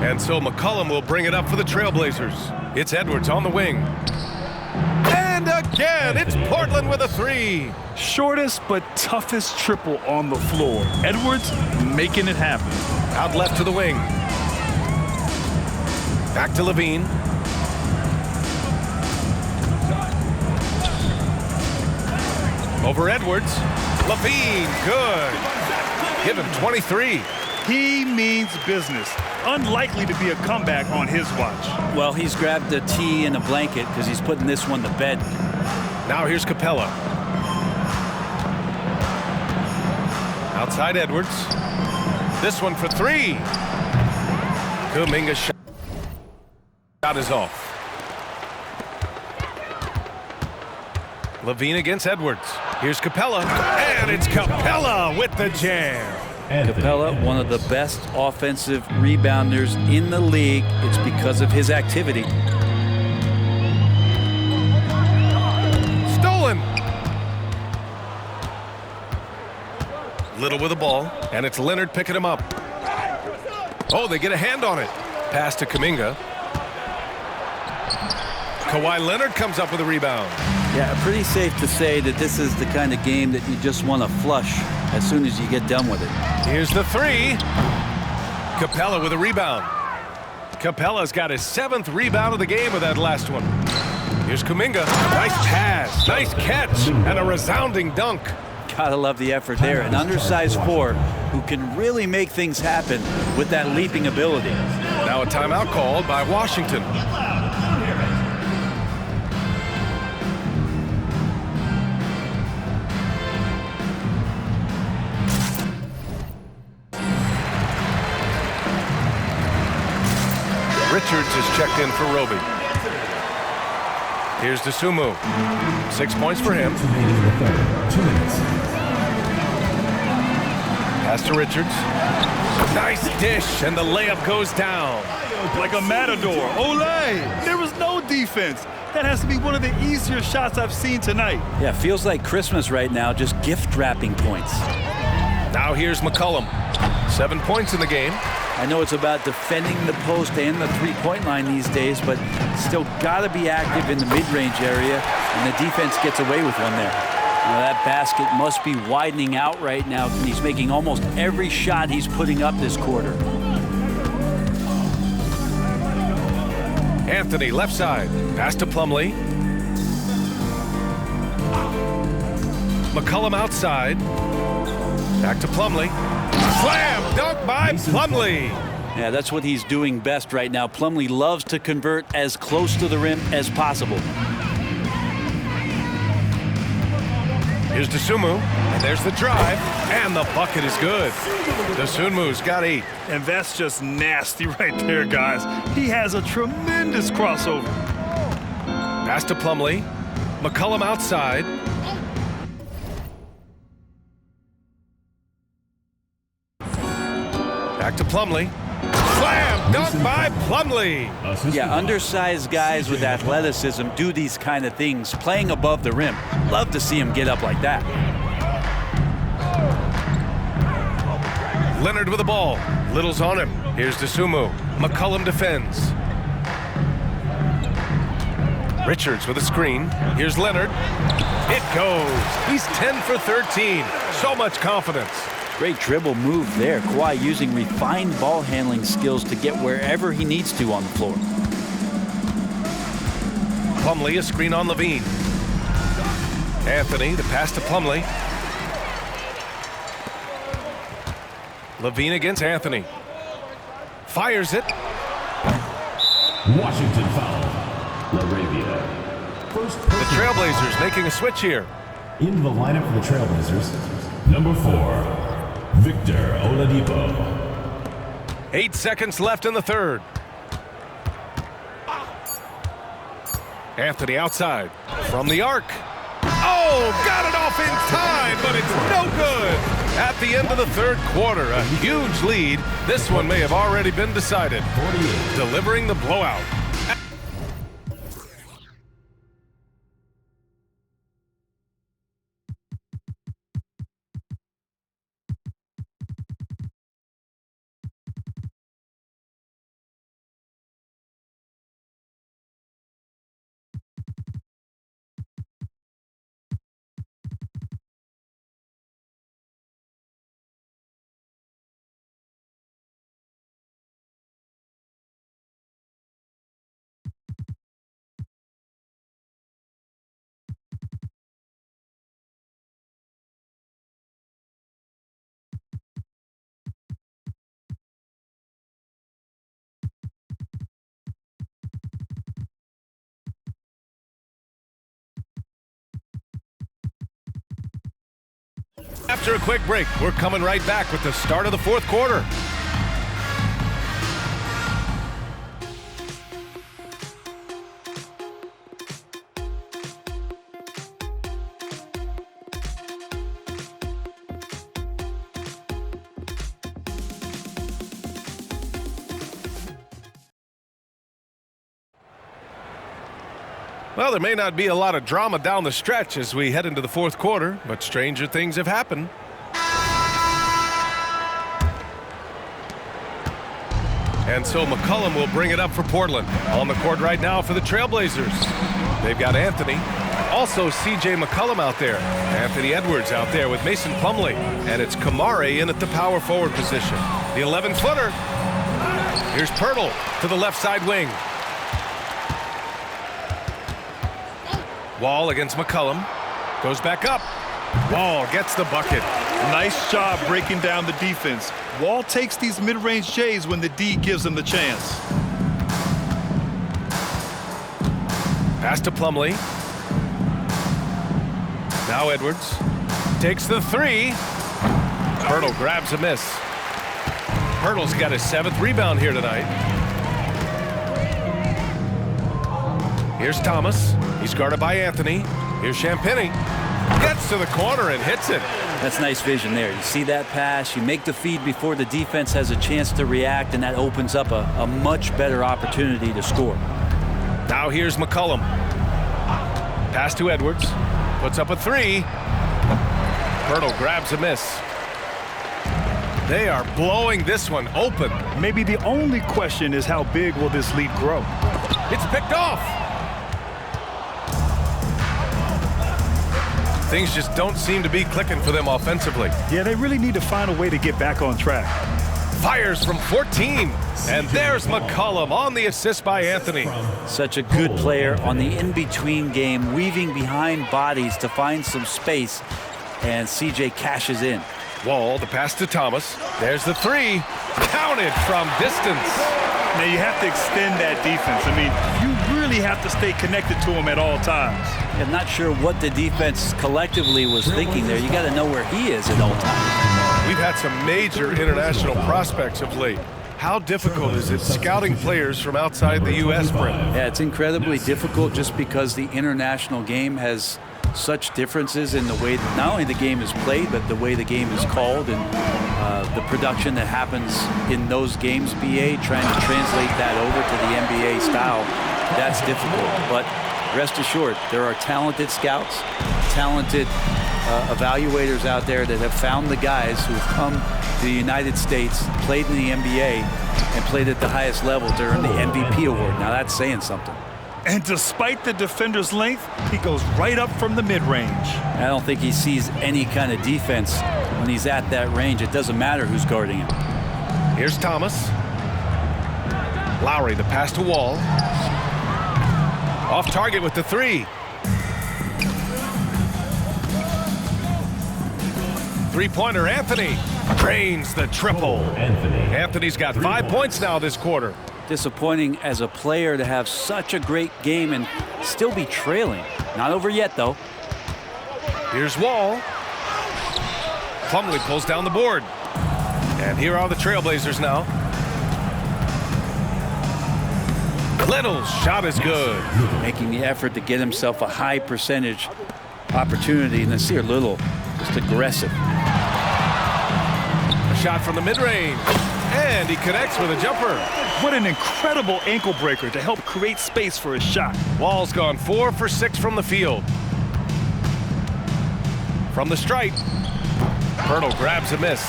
And so McCollum will bring it up for the Trailblazers. It's Edwards on the wing. And again, it's Portland with a three. Shortest but toughest triple on the floor. Edwards making it happen. Out left to the wing. Back to Lavine. Over Edwards. Lavine, good. Give him 23. He means business. Unlikely to be a comeback on his watch. Well, he's grabbed a tee and a blanket because he's putting this one to bed. Now here's Capella. Outside Edwards. This one for three. Kuminga's shot is off. Lavine against Edwards. Here's Capella. And it's Capella with the jam. Capella, one of the best offensive rebounders in the league. It's because of his activity. Stolen. Little with the ball, and it's Leonard picking him up. Oh, they get a hand on it. Pass to Kuminga. Kawhi Leonard comes up with a rebound. Yeah, pretty safe to say that this is the kind of game that you just want to flush as soon as you get done with it. Here's the three. Capella with a rebound. Capella's got his 7th rebound of the game with that last one. Here's Kuminga. Nice pass, nice catch, and a resounding dunk. Gotta love the effort there. An undersized 4 who can really make things happen with that leaping ability. Now a timeout called by Washington. Richards is checked in for Roby. Here's Dosunmu. 6 points for him. Pass to Richards. Nice dish, and the layup goes down. Like a matador. Olay! There was no defense. That has to be one of the easier shots I've seen tonight. Yeah, feels like Christmas right now, just gift wrapping points. Now here's McCollum. 7 points in the game. I know it's about defending the post and the three-point line these days, but still got to be active in the mid-range area, and the defense gets away with one there. Now that basket must be widening out right now. He's making almost every shot he's putting up this quarter. Anthony, left side. Pass to Plumlee. McCollum outside. Back to Plumlee. Slam dunk by Plumlee. Yeah, that's what he's doing best right now. Plumlee loves to convert as close to the rim as possible. Here's Dosunmu, and there's the drive, and the bucket is good. Dosunmu's got 8. And that's just nasty right there, guys. He has a tremendous crossover. Pass to Plumlee. McCollum outside. Back to Plumlee. Slam dunk by Plumlee. Yeah, undersized guys with athleticism do these kind of things, playing above the rim. Love to see him get up like that. Leonard with the ball. Little's on him. Here's Dosunmu. McCollum defends. Richards with a screen. Here's Leonard. It goes. He's 10 for 13. So much confidence. Great dribble move there. Kawhi using refined ball handling skills to get wherever he needs to on the floor. Plumlee, a screen on Lavine. Anthony, the pass to Plumlee. Lavine against Anthony. Fires it. Washington foul. LaRavia. The Trailblazers making a switch here. Into the lineup for the Trailblazers. Number 4. Victor Oladipo. 8 seconds left in the third. Anthony outside from the arc. Oh, got it off in time, but it's no good. At the end of the third quarter, a huge lead. This one may have already been decided. Delivering the blowout. After a quick break, we're coming right back with the start of the fourth quarter. Well, there may not be a lot of drama down the stretch as we head into the fourth quarter, but stranger things have happened. And so McCollum will bring it up for Portland. On the court right now for the Trailblazers. They've got Anthony. Also C.J. McCollum out there. Anthony Edwards out there with Mason Plumlee. And it's Kamare in at the power forward position. The 11-footer. Here's Pirtle to the left side wing. Wall against McCollum. Goes back up. Wall gets the bucket. Nice job breaking down the defense. Wall takes these mid-range J's when the D gives him the chance. Pass to Plumlee. Now Edwards takes the three. Pirtle grabs a miss. Pirtle's got his 7th rebound here tonight. Here's Thomas. He's guarded by Anthony. Here's Champagnie. Gets to the corner and hits it. That's nice vision there. You see that pass, you make the feed before the defense has a chance to react, and that opens up a much better opportunity to score. Now here's McCollum. Pass to Edwards. Puts up a three. Pirtle grabs a miss. They are blowing this one open. Maybe the only question is how big will this lead grow? It's picked off. Things just don't seem to be clicking for them offensively. Yeah, they really need to find a way to get back on track. Fires from 14. And there's McCollum on the assist by Anthony. Such a good player on the in-between game, weaving behind bodies to find some space. And CJ cashes in. Wall, the pass to Thomas. There's the three. Counted from distance. Now you have to extend that defense. I mean, you really have to stay connected to him at all times. I'm not sure what the defense collectively was thinking there. You got to know where he is at all times. We've had some major international prospects of late. How difficult is it scouting players from outside the U.S., Brent? Yeah, it's incredibly difficult just because the international game has such differences in the way that not only the game is played, but the way the game is called and the production that happens in those games, BA, trying to translate that over to the NBA style, that's difficult. But rest assured, there are talented scouts, talented evaluators out there that have found the guys who have come to the United States, played in the NBA, and played at the highest level during the MVP award. Now that's saying something. And despite the defender's length, he goes right up from the mid-range. I don't think he sees any kind of defense when he's at that range. It doesn't matter who's guarding him. Here's Thomas. Lowry, the pass to Wall. Off target with the three. Three-pointer, Anthony drains the triple. Anthony's got 5 points now this quarter. Disappointing as a player to have such a great game and still be trailing. Not over yet, though. Here's Wall. Plumlee pulls down the board. And here are the Trailblazers now. Little's shot is good. Making the effort to get himself a high percentage opportunity. And Nasir Little just aggressive. A shot from the mid-range. And he connects with a jumper. What an incredible ankle breaker to help create space for his shot. Wall's gone 4 for 6 from the field. From the stripe, Pirtle grabs a miss.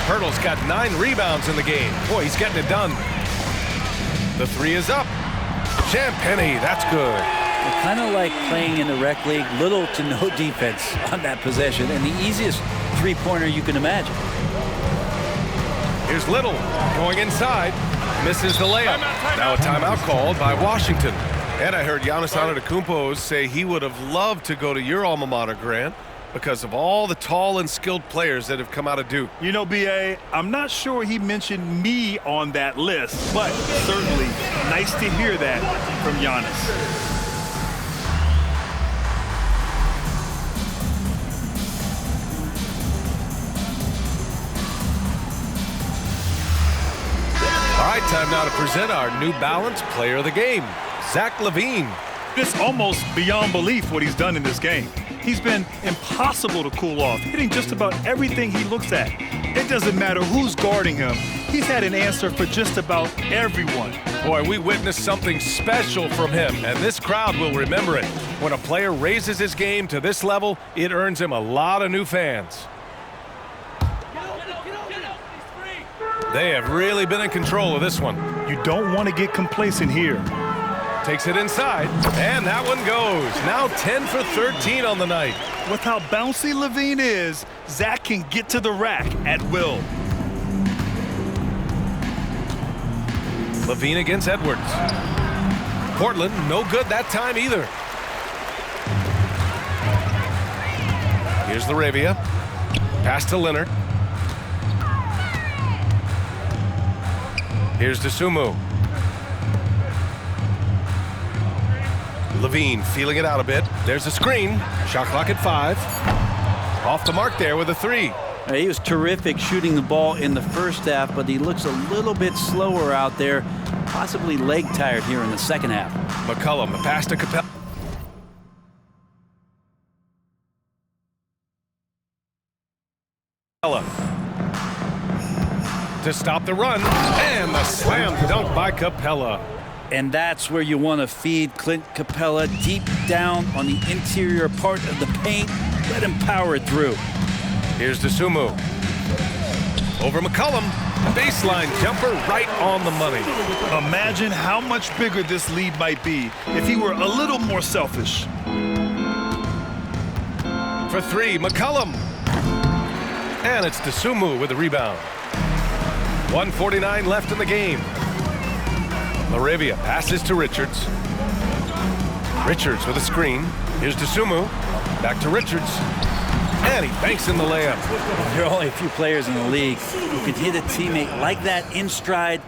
Pirtle's got 9 rebounds in the game. Boy, he's getting it done. The three is up. Champagnie, that's good. Kind of like playing in the rec league, little to no defense on that possession, and the easiest three-pointer you can imagine. Here's Little going inside, misses the layup. Now a timeout called by Washington. And I heard Giannis Antetokounmpo say he would have loved to go to your alma mater, Grant, because of all the tall and skilled players that have come out of Duke. You know, B.A., I'm not sure he mentioned me on that list, but certainly nice to hear that from Giannis. All right, time now to present our New Balance Player of the Game, Zach Lavine. It's almost beyond belief what he's done in this game. He's been impossible to cool off, hitting just about everything he looks at. It doesn't matter who's guarding him. He's had an answer for just about everyone. Boy, we witnessed something special from him, and this crowd will remember it. When a player raises his game to this level, it earns him a lot of new fans. They have really been in control of this one. You don't want to get complacent here. Takes it inside, and that one goes. Now 10 for 13 on the night. With how bouncy Lavine is, Zach can get to the rack at will. Lavine against Edwards. Portland, no good that time either. Here's Laravia. Pass to Leonard. Here's DeSumo. Lavine feeling it out a bit. There's a screen. Shot clock at 5. Off the mark there with a 3. He was terrific shooting the ball in the first half, but he looks a little bit slower out there, possibly leg tired here in the second half. McCollum, the pass to Capella. To stop the run, and the slam dunk by Capella. And that's where you want to feed Clint Capella, deep down on the interior part of the paint. Let him power it through. Here's DeSumo. Over McCollum. Baseline jumper right on the money. Imagine how much bigger this lead might be if he were a little more selfish. For 3, McCollum. And it's DeSumo with the rebound. 1:49 left in the game. Laravia passes to Richards. Richards with a screen. Here's DeSumo. Back to Richards. And he banks in the layup. There are only a few players in the league who can hit a teammate like that in stride.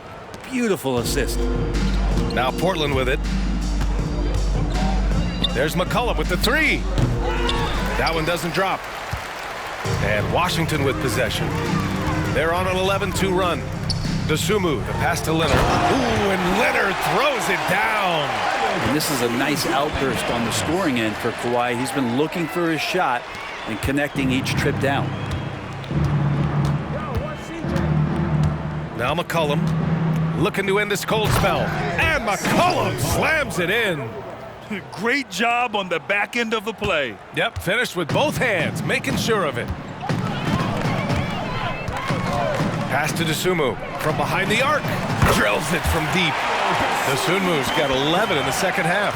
Beautiful assist. Now Portland with it. There's McCollum with the 3. That one doesn't drop. And Washington with possession. They're on an 11-2 run. DeSumo, the pass to Leonard. Ooh, and Leonard throws it down. And this is a nice outburst on the scoring end for Kawhi. He's been looking for his shot and connecting each trip down. Now McCollum looking to end this cold spell. And McCollum slams it in. Great job on the back end of the play. Yep, finished with both hands, making sure of it. Pass to DeSumo from behind the arc. Drills it from deep. DeSumo's got 11 in the second half.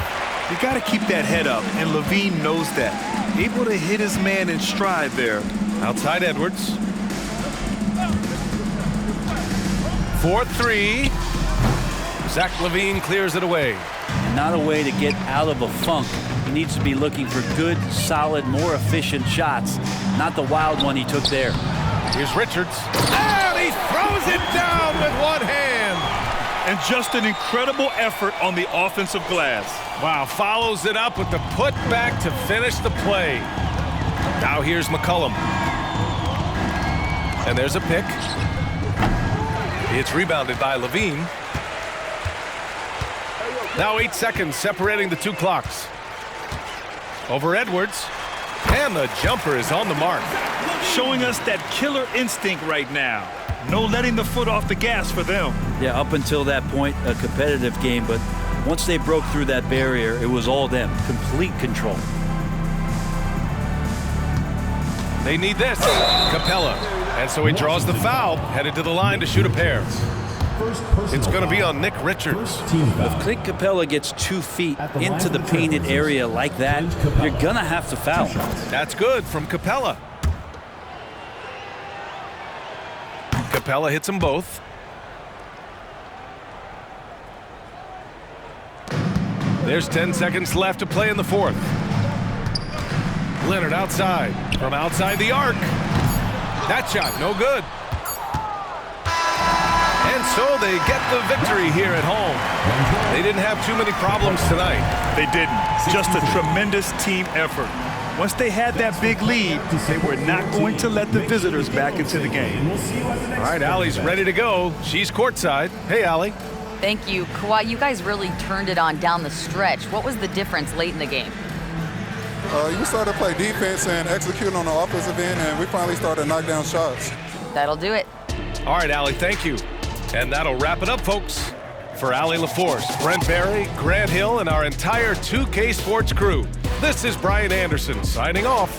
You got to keep that head up, and Lavine knows that. Able to hit his man in stride there. Outside Edwards. 4-3. Zach Lavine clears it away. Not a way to get out of a funk. He needs to be looking for good, solid, more efficient shots. Not the wild one he took there. Here's Richards. And he throws it down with one hand. And just an incredible effort on the offensive glass. Wow, follows it up with the putback to finish the play. Now here's McCollum. And there's a pick. It's rebounded by Lavine. Now 8 seconds separating the 2 clocks. Over Edwards. And the jumper is on the mark. Showing us that killer instinct right now. No letting the foot off the gas for them. Yeah, up until that point, a competitive game, but once they broke through that barrier, it was all them. Complete control. They need this. Capella. And so he draws the foul, headed to the line to shoot a pair. It's going to be on Nick Richards. If Clint Capella gets 2 feet into the painted area like that, you're going to have to foul. That's good from Capella. Capella hits them both. There's 10 seconds left to play in the 4th. Leonard outside, from outside the arc. That shot, no good. And so they get the victory here at home. They didn't have too many problems tonight. They didn't. Just a tremendous team effort. Once they had that big lead, they were not going to let the visitors back into the game. All right, Allie's ready to go. She's courtside. Hey, Allie. Thank you. Kawhi, you guys really turned it on down the stretch. What was the difference late in the game? You started to play defense and execute on the offensive end, and we finally started to knock down shots. That'll do it. All right, Allie, thank you. And that'll wrap it up, folks. For Allie LaForce, Brent Barry, Grant Hill, and our entire 2K Sports crew, this is Brian Anderson signing off.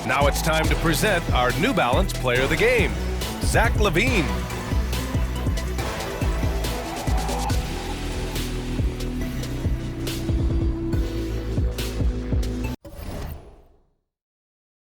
Now it's time to present our New Balance Player of the Game, Zach Lavine.